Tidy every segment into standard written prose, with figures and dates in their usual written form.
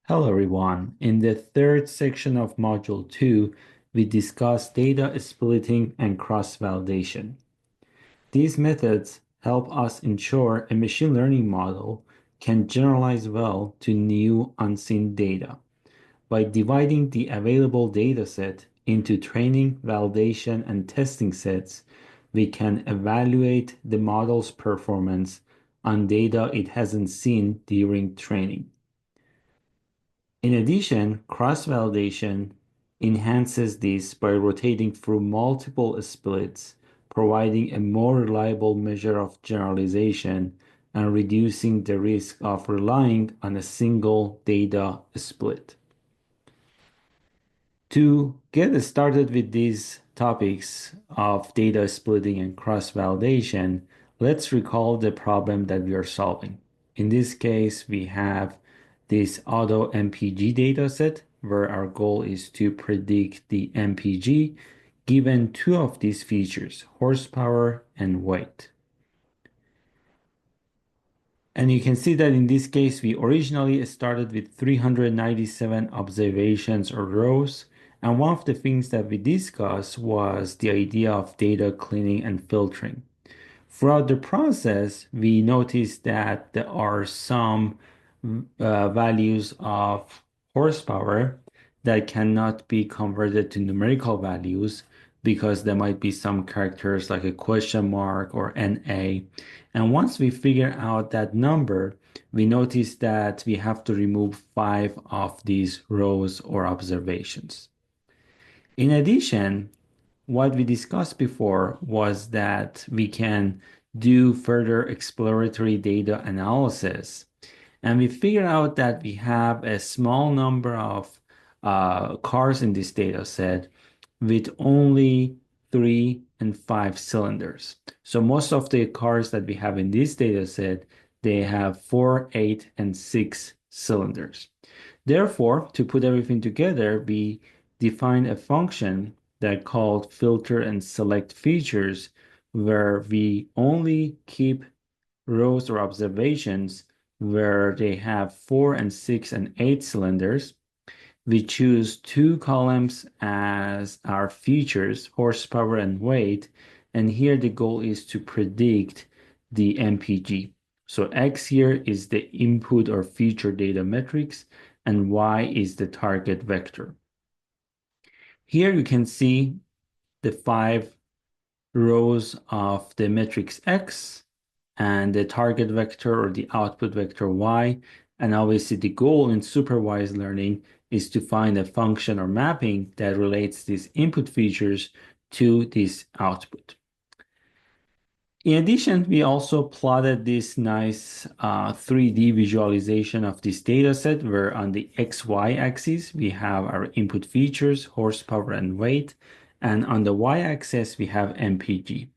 Hello everyone. In the third section of Module 2, we discuss data splitting and cross-validation. These methods help us ensure a machine learning model can generalize well to new unseen data. By dividing the available dataset into training, validation, and testing sets, we can evaluate the model's performance on data it hasn't seen during training. In addition, cross-validation enhances this by rotating through multiple splits, providing a more reliable measure of generalization and reducing the risk of relying on a single data split. To get started with these topics of data splitting and cross-validation, let's recall the problem that we are solving. In this case, we have this auto MPG dataset where our goal is to predict the MPG given two of these features, horsepower and weight. And you can see that in this case, we originally started with 397 observations or rows. And one of the things that we discussed was the idea of data cleaning and filtering. Throughout the process, we noticed that there are some values of horsepower that cannot be converted to numerical values because there might be some characters like a question mark or NA. And once we figure out that number, we notice that we have to remove 5 of these rows or observations. In addition, what we discussed before was that we can do further exploratory data analysis. And we figured out that we have a small number of cars in this data set with only 3 and 5 cylinders. So most of the cars that we have in this data set, they have 4, 8, and 6 cylinders. Therefore, to put everything together, we define a function that called filter and select features, where we only keep rows or observations where they have 4, 6, and 8 cylinders. We choose 2 columns as our features, horsepower and weight, and here the goal is to predict the MPG. So X here is the input or feature data metrics, and Y is the target vector. Here you can see the 5 rows of the matrix X and the target vector or the output vector Y. And obviously the goal in supervised learning is to find a function or mapping that relates these input features to this output. In addition, we also plotted this nice 3D visualization of this data set where on the XY axis we have our input features, horsepower and weight, and on the Y axis we have MPG.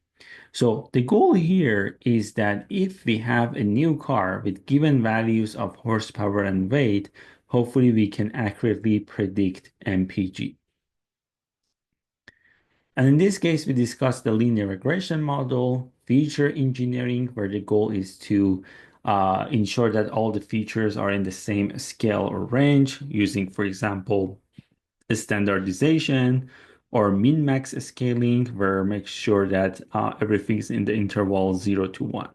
So the goal here is that if we have a new car with given values of horsepower and weight, hopefully we can accurately predict MPG. And in this case, we discussed the linear regression model, feature engineering, where the goal is to ensure that all the features are in the same scale or range using, for example, standardization or min-max scaling, where make sure that everything's in the interval 0 to 1.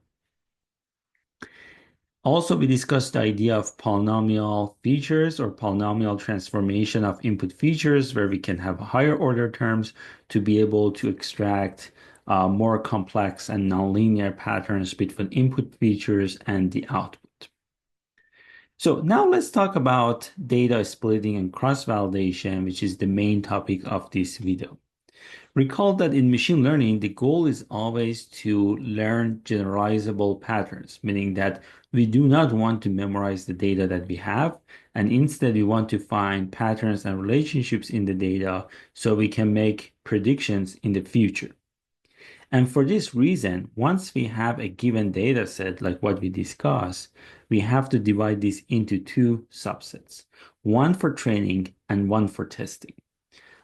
Also, we discussed the idea of polynomial features or polynomial transformation of input features, where we can have higher order terms to be able to extract more complex and nonlinear patterns between input features and the output. So now let's talk about data splitting and cross-validation, which is the main topic of this video. Recall that in machine learning, the goal is always to learn generalizable patterns, meaning that we do not want to memorize the data that we have, and instead we want to find patterns and relationships in the data so we can make predictions in the future. And for this reason, once we have a given data set, like what we discussed, we have to divide this into 2 subsets, one for training and one for testing.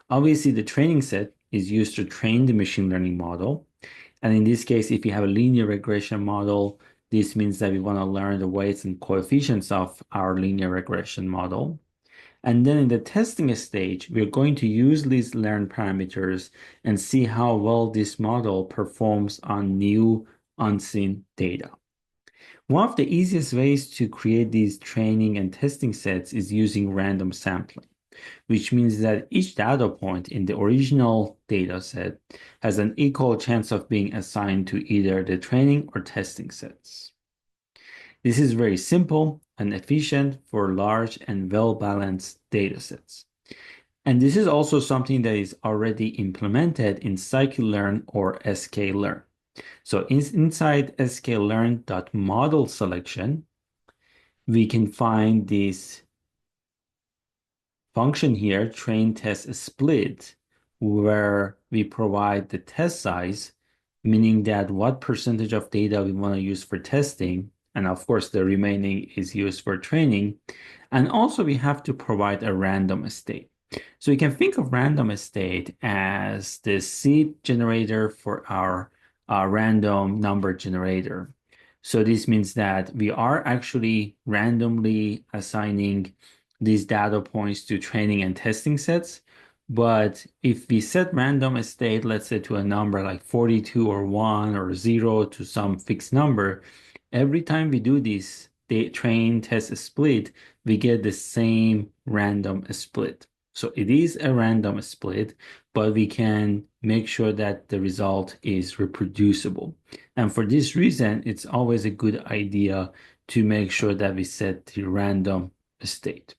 Obviously, the training set is used to train the machine learning model. And in this case, if you have a linear regression model, This means that we want to learn the weights and coefficients of our linear regression model. And then in the testing stage, we're going to use these learned parameters and see how well this model performs on new unseen data. One of the easiest ways to create these training and testing sets is using random sampling, which means that each data point in the original data set has an equal chance of being assigned to either the training or testing sets. This is very simple and efficient for large and well-balanced data sets. And this is also something that is already implemented in scikit-learn or sklearn. So inside sklearn.model selection, we can find this function here, train test split, where we provide the test size, meaning that what percentage of data we want to use for testing, and of course the remaining is used for training. And also we have to provide a random state. So you can think of random state as the seed generator for our random number generator. So this means that we are actually randomly assigning these data points to training and testing sets. But if we set random state, let's say to a number like 42 or 1 or 0 to some fixed number, every time we do this train test split, we get the same random split. So it is a random split, but we can make sure that the result is reproducible. And for this reason, it's always a good idea to make sure that we set the random state.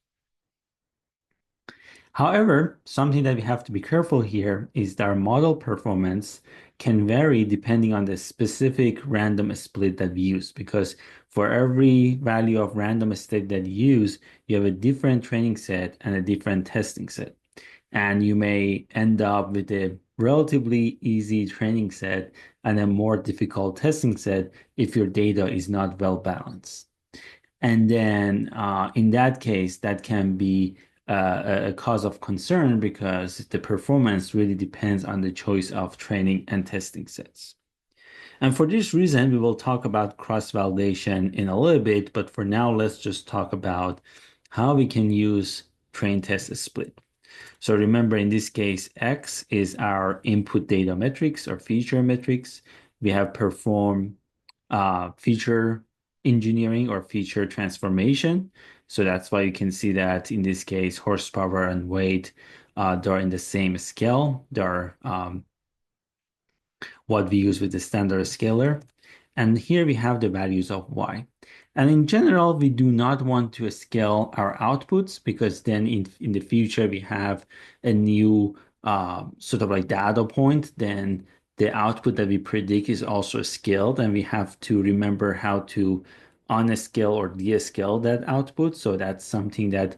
However, something that we have to be careful here is that our model performance can vary depending on the specific random split that we use, because for every value of random state that you use, you have a different training set and a different testing set. And you may end up with a relatively easy training set and a more difficult testing set if your data is not well balanced. And then in that case, that can be a cause of concern because the performance really depends on the choice of training and testing sets. And for this reason, we will talk about cross-validation in a little bit, but for now, let's just talk about how we can use train test split. So remember, in this case, X is our input data metrics or feature metrics. We have performed feature engineering or feature transformation. So that's why you can see that in this case, horsepower and weight, they're in the same scale. They're what we use with the standard scaler. And here we have the values of y. And in general, we do not want to scale our outputs because then in the future we have a new sort of like data point, then the output that we predict is also scaled, and we have to remember how to unscale or descale that output. So that's something that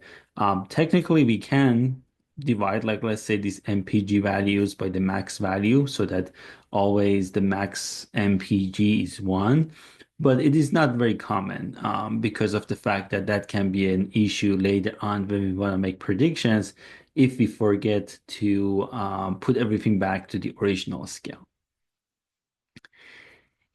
technically we can divide, like let's say these MPG values by the max value so that always the max MPG is 1. But it is not very common because of the fact that that can be an issue later on when we want to make predictions if we forget to put everything back to the original scale.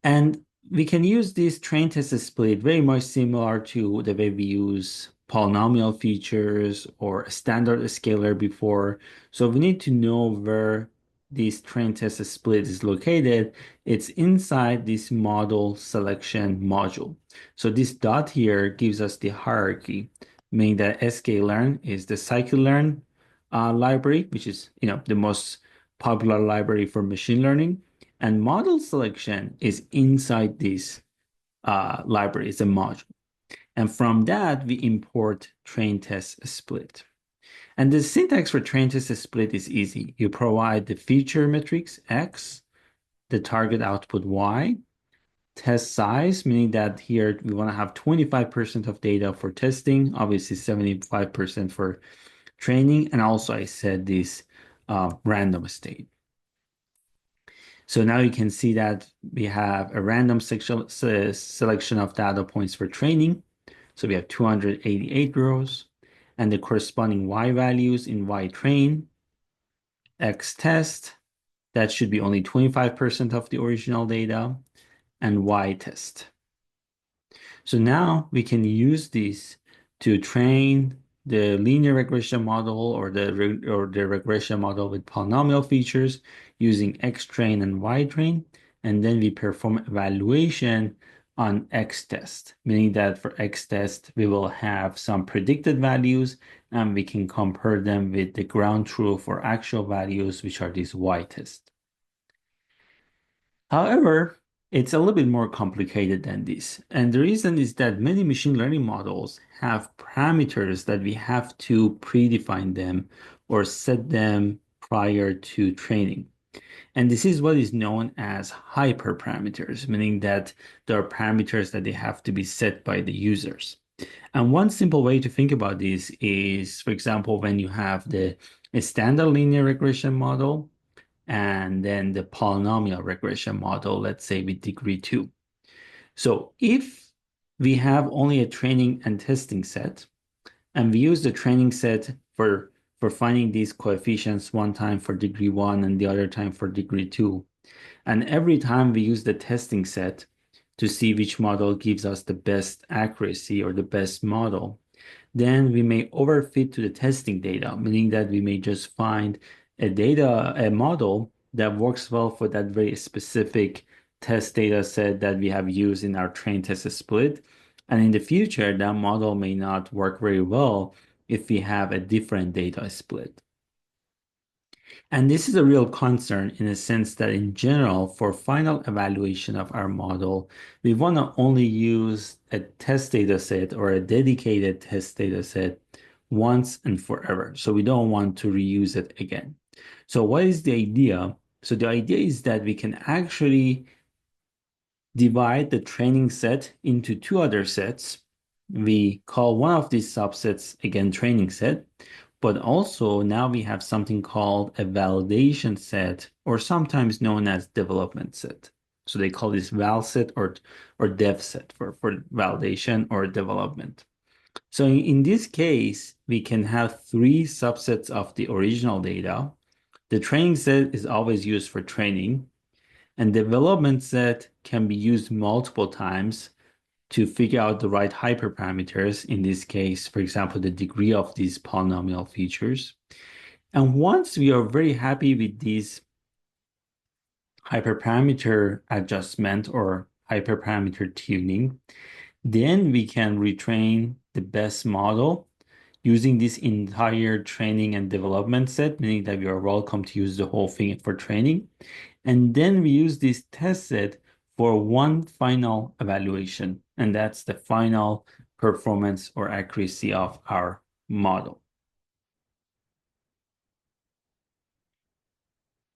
And we can use this train test split very much similar to the way we use polynomial features or a standard scaler before. So we need to know where this train test split is located. It's inside this model selection module. So this dot here gives us the hierarchy, meaning that sklearn is the scikit-learn library, which is the most popular library for machine learning. And model selection is inside this library, it's a module. And from that, we import train test split. And the syntax for train test split is easy. You provide the feature matrix X, the target output Y, test size, meaning that here we want to have 25% of data for testing, obviously 75% for training. And also I said this random state. So now you can see that we have a random selection of data points for training. So we have 288 rows and the corresponding Y values in Y train, X test, that should be only 25% of the original data, and Y test. So now we can use this to train the linear regression model or the regression model with polynomial features using X-train and Y-train, and then we perform evaluation on X-test, meaning that for X-test we will have some predicted values and we can compare them with the ground truth or actual values, which are these Y-test. However, it's a little bit more complicated than this. And the reason is that many machine learning models have parameters that we have to predefine them or set them prior to training. And this is what is known as hyperparameters, meaning that there are parameters that they have to be set by the users. And one simple way to think about this is, for example, when you have a standard linear regression model, and then the polynomial regression model, let's say with degree 2. So if we have only a training and testing set, and we use the training set for finding these coefficients one time for degree 1 and the other time for degree 2, and every time we use the testing set to see which model gives us the best accuracy or the best model, then we may overfit to the testing data, meaning that we may just find a model that works well for that very specific test data set that we have used in our train test split. And in the future, that model may not work very well if we have a different data split. And this is a real concern in the sense that in general, for final evaluation of our model, we want to only use a test data set or a dedicated test data set once and forever. So we don't want to reuse it again. So what is the idea? So the idea is that we can actually divide the training set into two other sets. We call one of these subsets, again, training set, but also now we have something called a validation set, or sometimes known as development set. So they call this val set or dev set for validation or development. So in this case, we can have three subsets of the original data. The training set is always used for training, and development set can be used multiple times to figure out the right hyperparameters. In this case, for example, the degree of these polynomial features. And once we are very happy with these hyperparameter adjustment or hyperparameter tuning, then we can retrain the best model using this entire training and development set, meaning that we are welcome to use the whole thing for training. And then we use this test set for one final evaluation, and that's the final performance or accuracy of our model.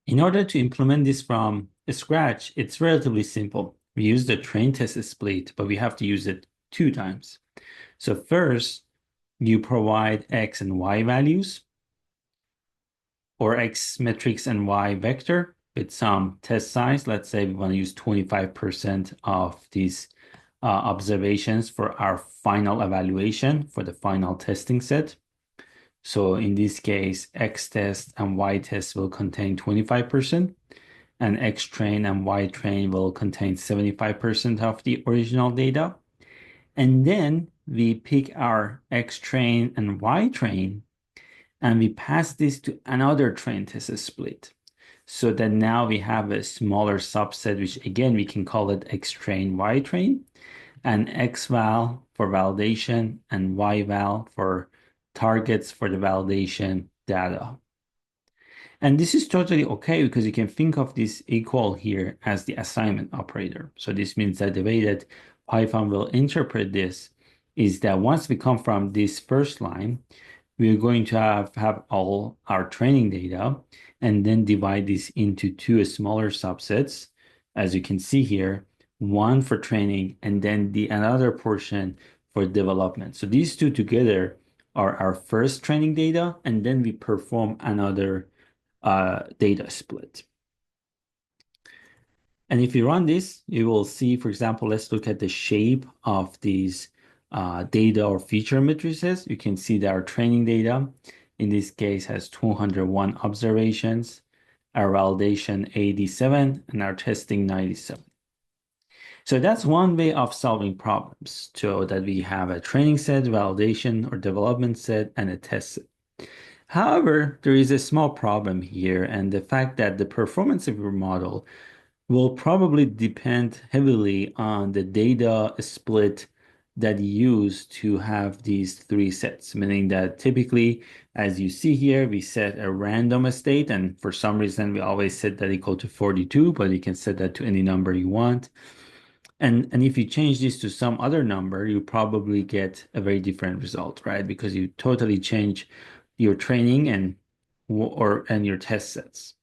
In order to implement this from scratch, it's relatively simple. We use the train test split, but we have to use it two times. So first, you provide X and Y values, or X matrix and Y vector with some test size. Let's say we want to use 25% of these observations for our final evaluation for the final testing set. So in this case, X test and Y test will contain 25%, and X train and Y train will contain 75% of the original data. And then we pick our X train and Y train, and we pass this to another train test split. So that now we have a smaller subset, which again, we can call it X train, Y train, and X val for validation and Y val for targets for the validation data. And this is totally okay because you can think of this equal here as the assignment operator. So this means that the way that Python will interpret this is that once we come from this first line, we're going to have all our training data and then divide this into two smaller subsets, as you can see here, one for training and then another portion for development. So these two together are our first training data, and then we perform another data split. And if you run this, you will see, for example, let's look at the shape of these data or feature matrices. You can see that our training data, in this case, has 201 observations, our validation 87, and our testing 97. So that's one way of solving problems, so that we have a training set, validation or development set, and a test set. However, there is a small problem here, and the fact that the performance of your model will probably depend heavily on the data split that you use to have these three sets, meaning that typically, as you see here, we set a random state, and for some reason, we always set that equal to 42, but you can set that to any number you want. And if you change this to some other number, you probably get a very different result, right? Because you totally change your training and your test sets.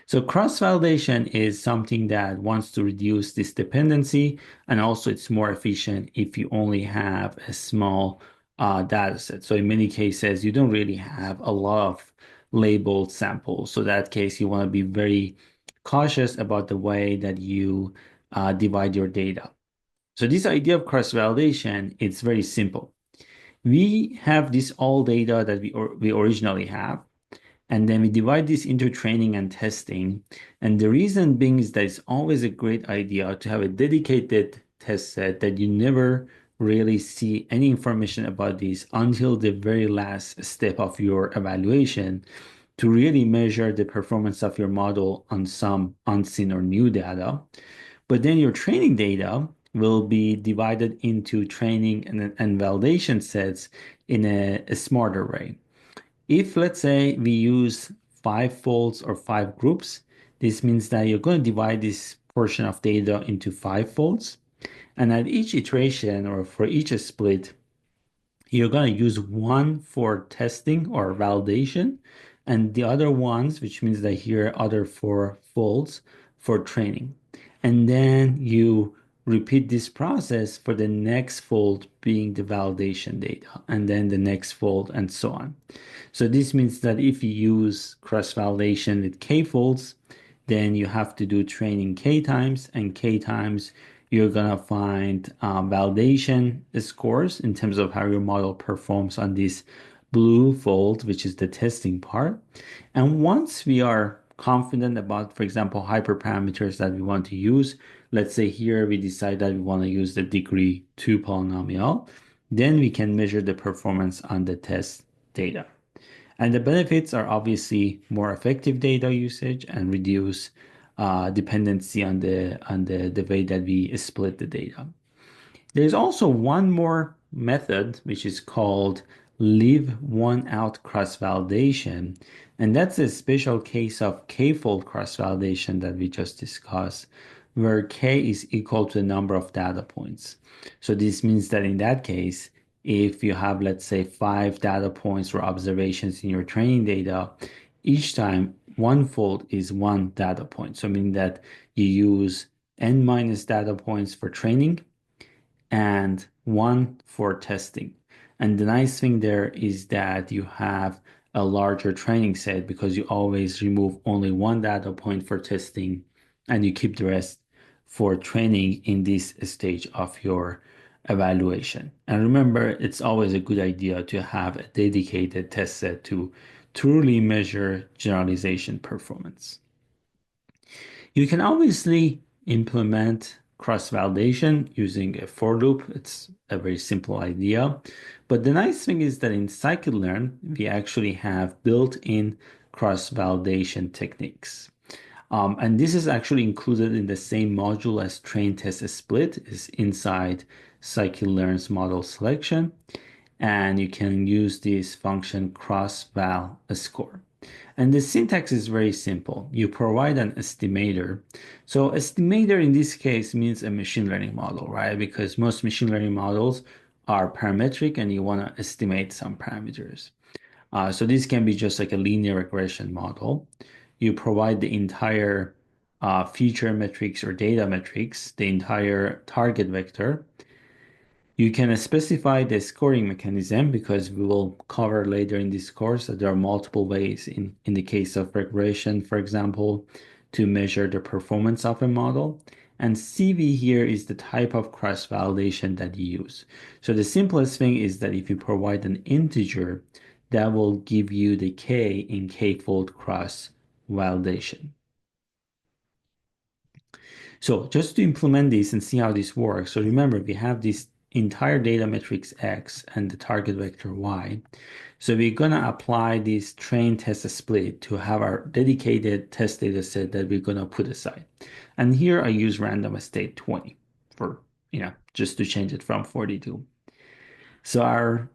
So cross-validation is something that wants to reduce this dependency, and also it's more efficient if you only have a small data set. So in many cases, you don't really have a lot of labeled samples. So in that case, you want to be very cautious about the way that you divide your data. So this idea of cross-validation, it's very simple. We have this all data that we originally have, and then we divide this into training and testing. And the reason being is that it's always a great idea to have a dedicated test set that you never really see any information about this until the very last step of your evaluation to really measure the performance of your model on some unseen or new data. But then your training data will be divided into training and validation sets in a smarter way. If, let's say, we use five folds or five groups, this means that you're going to divide this portion of data into five folds. And at each iteration or for each split, you're going to use one for testing or validation, and the other ones, which means that here other four folds for training. And then you repeat this process for the next fold being the validation data, and then the next fold, and so on. So this means that if you use cross-validation with k folds, then you have to do training k times, and k times you're gonna find validation scores in terms of how your model performs on this blue fold, which is the testing part. And once we are confident about, for example, hyperparameters that we want to use, let's say here we decide that we want to use the degree 2 polynomial, then we can measure the performance on the test data. And the benefits are obviously more effective data usage and reduce dependency on the way that we split the data. There's also one more method, which is called leave one out cross-validation. And that's a special case of k-fold cross-validation that we just discussed, where k is equal to the number of data points. So this means that in that case, if you have, let's say, five data points or observations in your training data, each time one fold is one data point. So meaning that you use n minus data points for training and one for testing. And the nice thing there is that you have a larger training set because you always remove only one data point for testing and you keep the rest for training in this stage of your evaluation. And remember, it's always a good idea to have a dedicated test set to truly measure generalization performance. You can obviously implement cross-validation using a for loop. It's a very simple idea. But the nice thing is that in scikit-learn, we actually have built-in cross-validation techniques. And this is actually included in the same module as train test split is inside scikit-learn's model selection. And you can use this function cross-val score. And the syntax is very simple. You provide an estimator. So estimator in this case means a machine learning model, right? Because most machine learning models are parametric and you want to estimate some parameters. So this can be just like a linear regression model. You provide the entire feature metrics or data metrics, the entire target vector. You can specify the scoring mechanism because we will cover later in this course that there are multiple ways in the case of regression, for example, to measure the performance of a model. And CV here is the type of cross-validation that you use. So the simplest thing is that if you provide an integer, that will give you the k in k-fold cross-validation. So just to implement this and see how this works. So remember, we have this entire data matrix X and the target vector Y. So we're gonna apply this train test split to have our dedicated test data set that we're gonna put aside. And here I use random state 20 for, just to change it from 42. So our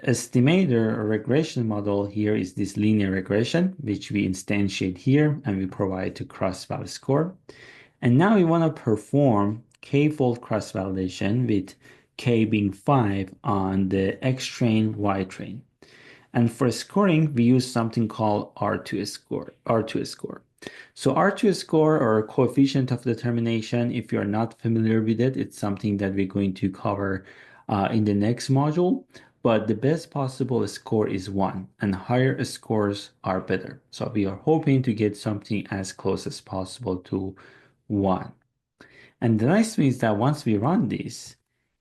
estimator or regression model here is this linear regression, which we instantiate here and we provide to cross-val score. And now we want to perform k-fold cross-validation with k being 5 on the X train, Y train. And for scoring, we use something called R2 score. So R2 score or coefficient of determination, if you're not familiar with it, it's something that we're going to cover in the next module. But the best possible score is 1, and higher scores are better. So we are hoping to get something as close as possible to 1. And the nice thing is that once we run this,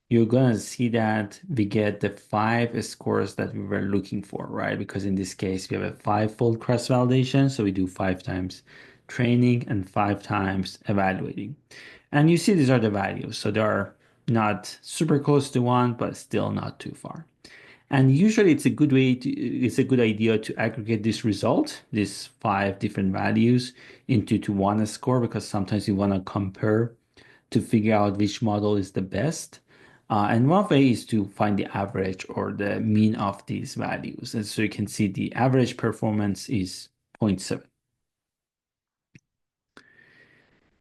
you're gonna see that we get the 5 scores that we were looking for, right? Because in this case, we have a 5-fold cross-validation, so we do 5 times training and 5 times evaluating. And you see these are the values, so they are not super close to 1, but still not too far. And usually it's a good idea to aggregate this result, these 5 different values into one score, because sometimes you want to compare to figure out which model is the best. And one way is to find the average or the mean of these values. And so you can see the average performance is 0.7.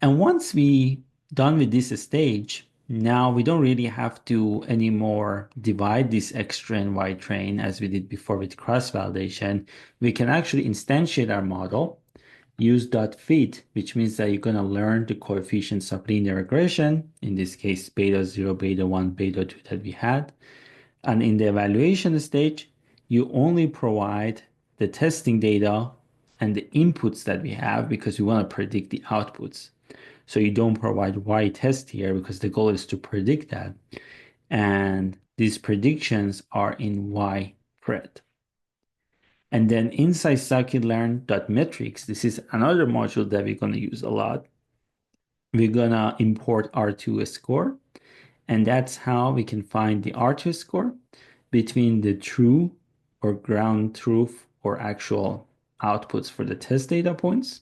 And once we done with this stage, now we don't really have to anymore divide this X train, Y train as we did before with cross validation. We can actually instantiate our model, use .fit, which means that you're going to learn the coefficients of linear regression, in this case, beta 0, beta 1, beta 2 that we had. And in the evaluation stage, you only provide the testing data and the inputs that we have because we want to predict the outputs. So you don't provide Y test here because the goal is to predict that. And these predictions are in Y pred. And then inside scikit-learn.metrics, this is another module that we're going to use a lot. We're going to import R2 score. And that's how we can find the R2 score between the true or ground truth or actual outputs for the test data points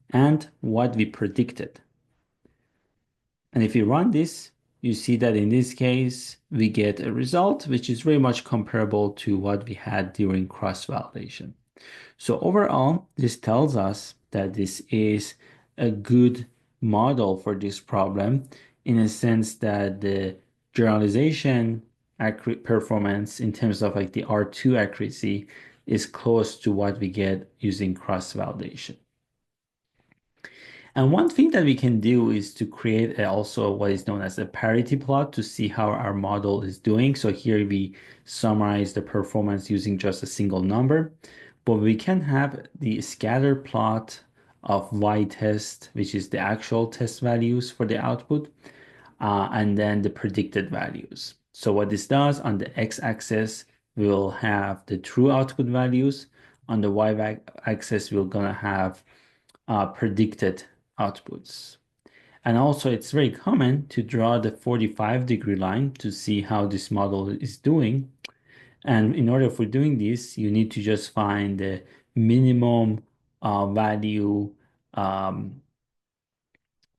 and what we predicted. And if you run this, you see that in this case, we get a result which is very much comparable to what we had during cross-validation. So overall, this tells us that this is a good model for this problem in a sense that the generalization accurate performance in terms of like the R2 accuracy is close to what we get using cross-validation. And one thing that we can do is to create also what is known as a parity plot to see how our model is doing. So here we summarize the performance using just a single number, but we can have the scatter plot of Y test, which is the actual test values for the output, and then the predicted values. So what this does on the x-axis, we'll have the true output values. On the y-axis, we're gonna have predicted outputs. And also it's very common to draw the 45-degree line to see how this model is doing. And in order for doing this, you need to just find the minimum value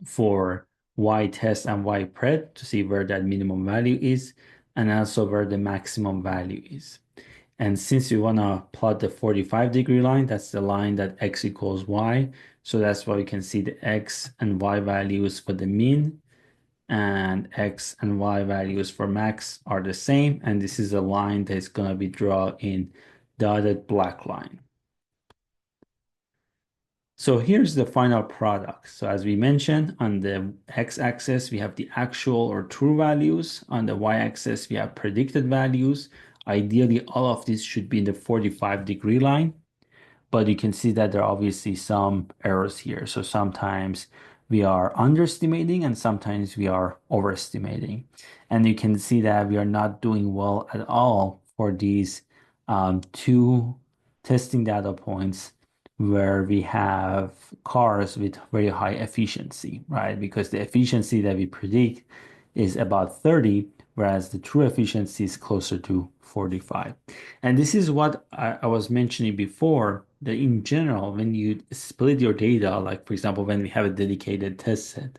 for Y test and Y pred to see where that minimum value is and also where the maximum value is. And since we want to plot the 45-degree line, that's the line that x equals y. So that's why we can see the x and y values for the mean and x and y values for max are the same. And this is a line that's going to be drawn in dotted black line. So here's the final product. So as we mentioned, on the x-axis, we have the actual or true values. On the y-axis, we have predicted values. Ideally, all of this should be in the 45-degree line, but you can see that there are obviously some errors here. So sometimes we are underestimating and sometimes we are overestimating. And you can see that we are not doing well at all for these two testing data points where we have cars with very high efficiency, right? Because the efficiency that we predict is about 30, whereas the true efficiency is closer to 45. And this is what I was mentioning before, that in general, when you split your data, like for example, when we have a dedicated test set,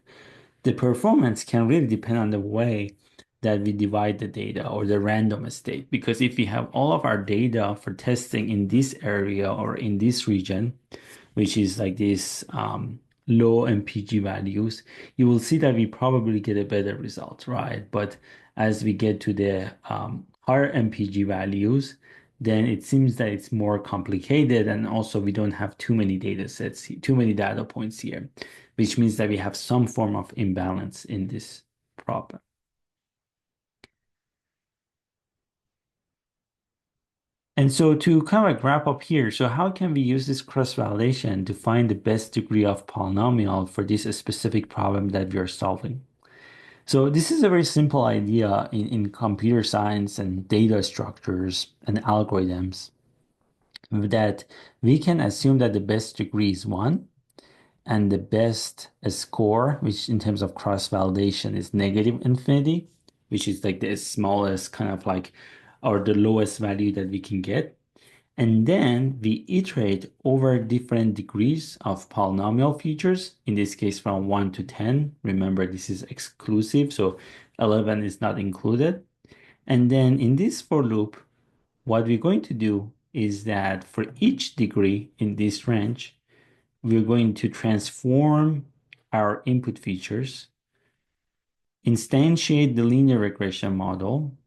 the performance can really depend on the way that we divide the data or the random state. Because if we have all of our data for testing in this area or in this region, which is like this low MPG values, you will see that we probably get a better result, right? But as we get to the higher MPG values, then it seems that it's more complicated, and also we don't have too many data sets, too many data points here, which means that we have some form of imbalance in this problem. And so to kind of like wrap up here, so how can we use this cross-validation to find the best degree of polynomial for this specific problem that we are solving? So this is a very simple idea in computer science and data structures and algorithms, that we can assume that the best degree is one, and the best score, which in terms of cross-validation is negative infinity, which is like the smallest kind of like, or the lowest value that we can get. And then we iterate over different degrees of polynomial features, in this case from 1 to 10. Remember, this is exclusive, so 11 is not included. And then in this for loop, what we're going to do is that for each degree in this range, we're going to transform our input features, instantiate the linear regression model,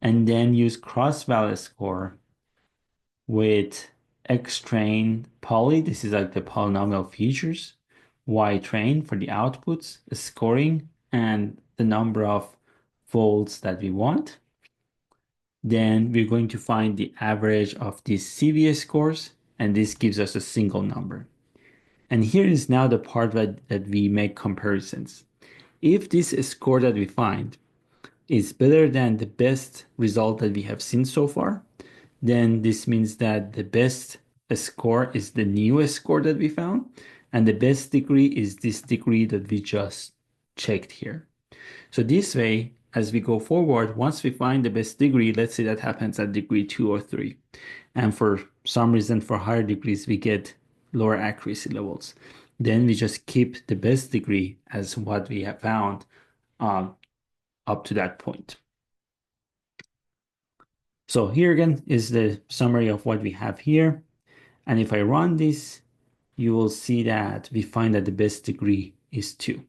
and then use cross-value score with X train poly. This is like the polynomial features, Y train for the outputs, the scoring, and the number of folds that we want. Then we're going to find the average of these CVS scores, and this gives us a single number. And here is now the part that we make comparisons. If this score that we find is better than the best result that we have seen so far, then this means that the best score is the newest score that we found, and the best degree is this degree that we just checked here. So this way, as we go forward, once we find the best degree, let's say that happens at degree 2 or 3, and for some reason for higher degrees we get lower accuracy levels, then we just keep the best degree as what we have found um, up to that point. So here again is the summary of what we have here. And if I run this, you will see that we find that the best degree is 2.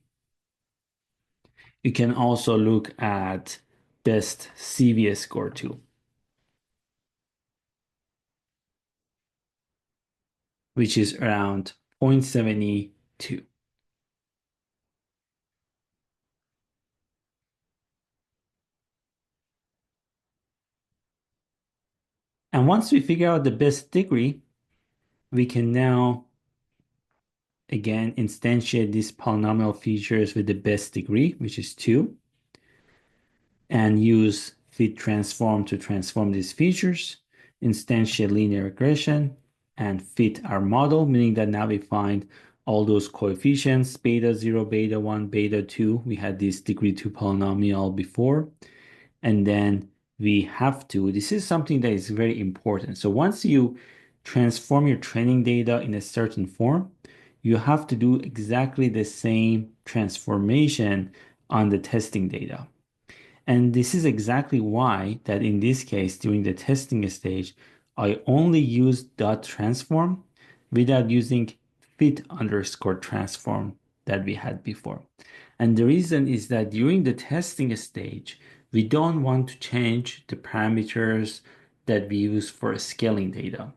You can also look at best CVS score too, which is around 0.72. And once we figure out the best degree, we can now again instantiate these polynomial features with the best degree, which is 2, and use fit transform to transform these features, instantiate linear regression, and fit our model, meaning that now we find all those coefficients, beta 0, beta 1, beta 2. We had this degree 2 polynomial before. And then we have to, this is something that is very important. So once you transform your training data in a certain form, you have to do exactly the same transformation on the testing data. And this is exactly why that in this case, during the testing stage, I only use dot transform without using fit underscore transform that we had before. And the reason is that during the testing stage, we don't want to change the parameters that we use for scaling data.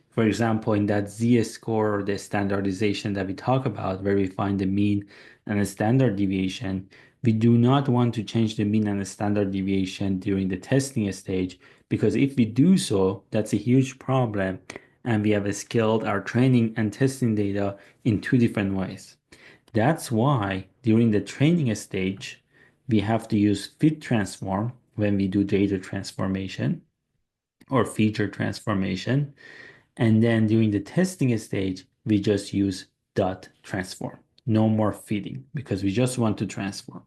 For example, in that z-score or the standardization that we talk about, where we find the mean and the standard deviation, we do not want to change the mean and the standard deviation during the testing stage, because if we do so, that's a huge problem, and we have scaled our training and testing data in two different ways. That's why during the training stage, we have to use fit transform when we do data transformation or feature transformation. And then during the testing stage, we just use dot transform. No more feeding because we just want to transform.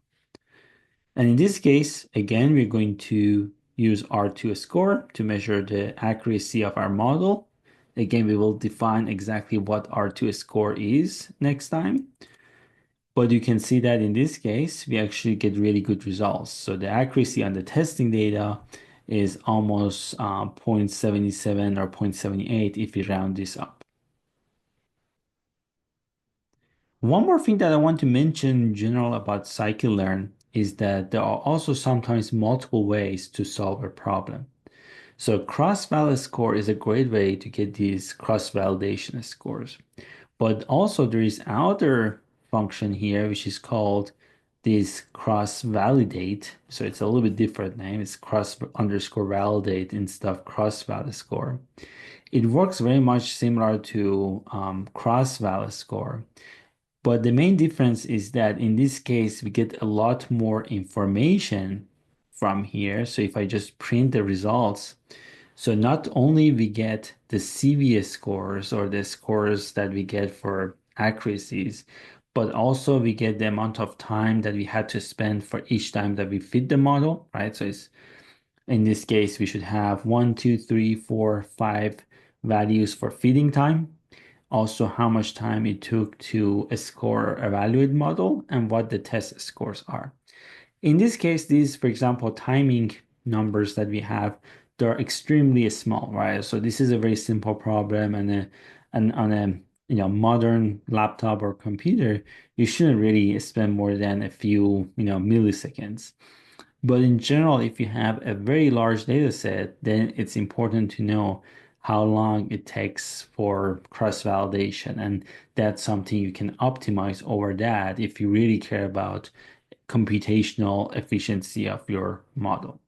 And in this case, again, we're going to use R2 score to measure the accuracy of our model. Again, we will define exactly what R2 score is next time. But you can see that in this case, we actually get really good results. So the accuracy on the testing data is almost 0.77 or 0.78 if we round this up. One more thing that I want to mention in general about scikit-learn is that there are also sometimes multiple ways to solve a problem. So cross-valid score is a great way to get these cross-validation scores. But also there is another function here which is called this cross-validate. So it's a little bit different name. It's cross_validate instead of cross-valid score. It works very much similar to cross-valid score. But the main difference is that in this case, we get a lot more information from here. So if I just print the results, so not only we get the CVS scores or the scores that we get for accuracies, but also we get the amount of time that we had to spend for each time that we fit the model, right? So it's in this case, we should have 1, 2, 3, 4, 5 values for feeding time. Also, how much time it took to score or evaluate model and what the test scores are. In this case, these, for example, timing numbers that we have, they're extremely small, right? So this is a very simple problem, and on a modern laptop or computer, you shouldn't really spend more than a few milliseconds. But in general, if you have a very large data set, then it's important to know how long it takes for cross-validation. And that's something you can optimize over that if you really care about computational efficiency of your model.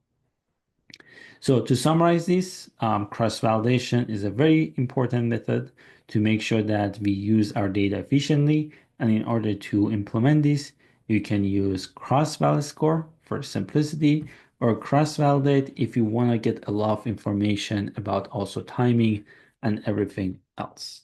So to summarize this, cross-validation is a very important method to make sure that we use our data efficiently. And in order to implement this, you can use cross-valid score for simplicity or cross-validate if you want to get a lot of information about also timing and everything else.